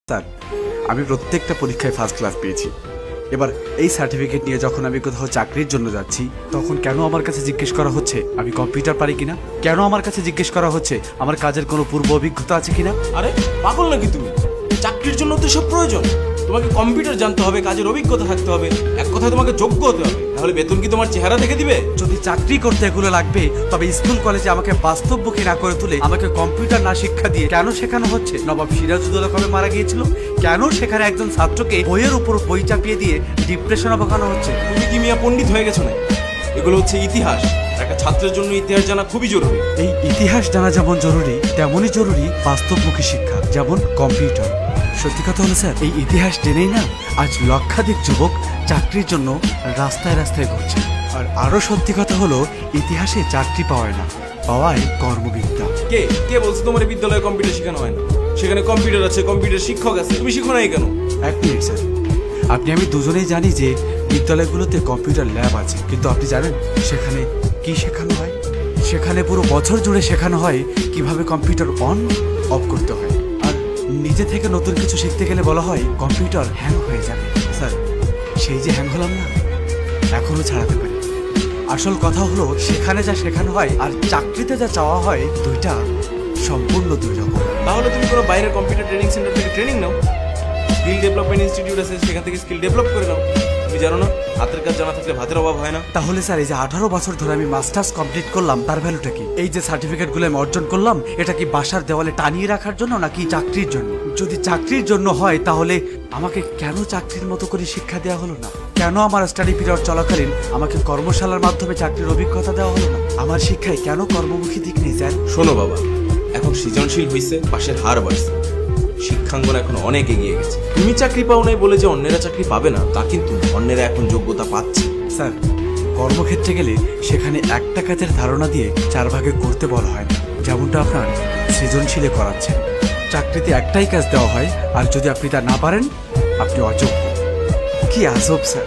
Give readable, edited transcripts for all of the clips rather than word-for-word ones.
Sir, আমি প্রত্যেকটা পরীক্ষায় ফার্স্ট ক্লাস পেয়েছি। এবার এই সার্টিফিকেট নিয়ে যখন আমি কোথাও চাকরির জন্য যাচ্ছি, তখন কেন আমার কাছে জিজ্ঞেস করা হচ্ছে আমি কম্পিউটার পারি কিনা? কেন আমার কাছে জিজ্ঞেস করা হচ্ছে আমার কাজের কোনো পূর্ব অভিজ্ঞতা আছে কিনা? আরে পাগল নাকি তুমি? চাকরির জন্য তো সব প্রয়োজন। তোমাকে কম্পিউটার জানতে হবে, কাজের অভিজ্ঞতা থাকতে হবে, এক কথায় তোমাকে যোগ্য হতে হবে। তাহলে বেতন কি তোমার চেহারা দেখে দিবে? যদি চাকরি করতে এগুলো লাগবে, তবে স্কুল কলেজে আমাকে বাস্তবমুখী না করে তুলে আমাকে কম্পিউটার না শিক্ষা দিয়ে কেন শেখানো হচ্ছে? নবাব সিরাজউদ্দৌলা কবে মারা গিয়েছিল? কেন সেখানে একজন ছাত্রকে বইয়ের উপর বই চাপিয়ে দিয়ে ডিপ্রেশনে ভোগানো হচ্ছে? তুমি কি মিয়া পণ্ডিত হয়ে গেছো না? এগুলো হচ্ছে ইতিহাস। একটা ছাত্রের জন্য ইতিহাস জানা খুবই জরুরি। এই ইতিহাস জানা যেমন জরুরি, তেমনই জরুরি বাস্তবমুখী শিক্ষা, যেমন কম্পিউটার। সত্যি কথা হলো স্যার, এই ইতিহাস জেনেই না আজ লক্ষাধিক যুবক চাকরির জন্য রাস্তায় রাস্তায় ঘুরছে। আর আরো সত্যি কথা হলো, ইতিহাসে চাকরি পাওয়ায় না, পাওয়ায় কর্মবিদ্যা। কে কে বলছে তোমার এই বিদ্যালয়ে কম্পিউটার শেখানো হয় না? সেখানে কম্পিউটার আছে, কম্পিউটার শিক্ষক আছে, তুমি শিখো নাই কেন? এক মিনিট স্যার, আপনি আমি দুজনেই জানি যে বিদ্যালয়গুলোতে কম্পিউটার ল্যাব আছে, কিন্তু আপনি জানেন সেখানে কি শেখানো হয়? সেখানে পুরো বছর জুড়ে শেখানো হয় কিভাবে কম্পিউটার অন অফ করতে হয়। আর নিজে থেকে নতুন কিছু শিখতে গেলে বলা হয় কম্পিউটার হ্যাং হয়ে যাবে। স্যার, সেই যে হ্যাং হলাম না, এখনো ছাড়াতে পারি। আসল কথা হলো, সেখানে যা শেখানো হয় আর চাকরিতে যা চাওয়া হয়, দুইটা সম্পূর্ণ দুই রকম। তাহলে তুমি কোনো বাইরের কম্পিউটার ট্রেনিং সেন্টার থেকে ট্রেনিং নাও। স্কিল ডেভেলপমেন্ট ইনস্টিটিউট আছে, সেখান থেকে স্কিল ডেভেলপ করে নাও। তুমি জানো না, হাতের কাজ জানা থাকলে ভাতের অভাব হয় না। তাহলে স্যার, এই যে 18 বছর ধরে আমি মাস্টার্স কমপ্লিট করলাম, তার ভ্যালুটা কি? এই যে সার্টিফিকেটগুলো আমি অর্জন করলাম, এটা কি বাসার দেওয়ালে টানিয়ে রাখার জন্য নাকি চাকরির জন্য? যদি চাকরির জন্য হয়, তাহলে আমাকে কেন চাকরির মতো করে শিক্ষা দেওয়া হলো না? কেন আমার স্টাডি পিরিয়ড চলাকালীন আমাকে কর্মশালার মাধ্যমে চাকরির অভিজ্ঞতা দেওয়া হলো না? আমার শিক্ষায় কেন কর্মমুখী দিক নেই স্যার? শোনো বাবা, এখন সৃজনশীল হইছে, পাশের হার বাড়ছে, শিক্ষাঙ্গন এখন অনেক এগিয়ে গেছে। তুমি চাকরি পাও নাই বলে যে অন্যেরা চাকরি পাবে না তা কিন্তু না। অন্যেরা এখন যোগ্যতা পাচ্ছে। স্যার, কর্মক্ষেত্রে গেলে সেখানে একটা কাজের ধারণা দিয়ে 4 ভাগে করতে বলা হয় না, যেমনটা আপনার সৃজনশীলে করাচ্ছে। চাকরিতে একটাই কাজ দেওয়া হয়, আর যদি আপনি তা না পারেন, আপনি অযোগ্য। কি আজব স্যার,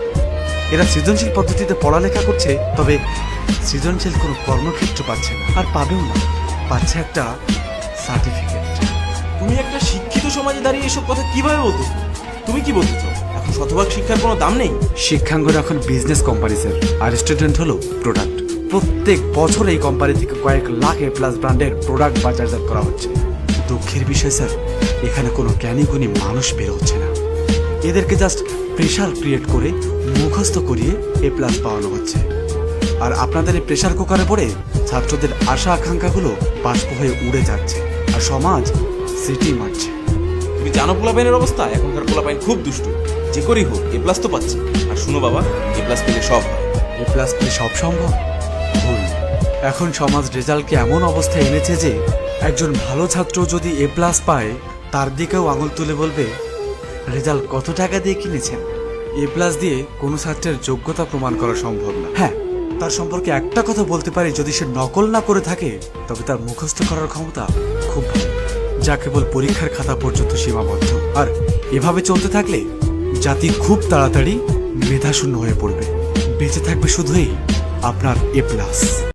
এরা সৃজনশীল পদ্ধতিতে পড়ালেখা করছে, তবে সৃজনশীল কোনো কর্মক্ষেত্র পাচ্ছে না, আর পাবেও না। পাচ্ছে একটা সার্টিফিকেট। তুমি একটা শিক্ষিত সমাজে দাঁড়িয়ে এসব কথা কিভাবে বলতেছো? তুমি কি বলতে চাও, এখন শতভাগ শিক্ষার কোনো দাম নেই? শিক্ষাঙ্গন এখন বিজনেস কোম্পানি স্যার, আর স্টুডেন্ট হলো প্রোডাক্ট। প্রত্যেক বছর এই কোম্পানি থেকে কয়েক লাখ এ প্লাস ব্র্যান্ডের প্রোডাক্ট বাজারজাত করা হচ্ছে। দুঃখের বিষয় স্যার, এখানে কোনো জ্ঞানী গুণী মানুষ বের হচ্ছে না। এদেরকে জাস্ট প্রেশার ক্রিয়েট করে মুখস্থ করিয়ে এ প্লাস পাওয়ানো হচ্ছে। আর আপনাদের এই প্রেশার কুকারে পড়ে ছাত্রদের আশা আকাঙ্ক্ষাগুলো বাষ্প হয়ে উড়ে যাচ্ছে, আর সমাজ সিটি মারছে। তুমি জানো পোলাপাইনের অবস্থা? এখনকার পোলাপাইন খুব দুষ্ট। যে করেই হোক এ প্লাস তো পাচ্ছে। আর শুনো বাবা, এ প্লাস পেলে সব হয়। এ প্লাস পেলে সব সম্ভব? ভুল। এখন সমাজ রেজাল্টকে এমন অবস্থায় এনেছে যে একজন ভালো ছাত্র যদি এ প্লাস পায়, তার দিকেও আঙুল তুলে বলবে রেজাল্ট কত টাকা দিয়ে কিনেছেন। এ প্লাস দিয়ে কোনো ছাত্রের যোগ্যতা প্রমাণ করা সম্ভব না। হ্যাঁ, তার সম্পর্কে একটা কথা বলতে পারি, যদি সে নকল না করে থাকে, তবে তার মুখস্থ করার ক্ষমতা খুব ভালো, যা কেবল পরীক্ষার খাতা পর্যন্ত সীমাবদ্ধ। আর এভাবে চলতে থাকলে জাতি খুব তাড়াতাড়ি মেধাশূন্য হয়ে পড়বে। বেঁচে থাকবে শুধুই আপনার এ প্লাস।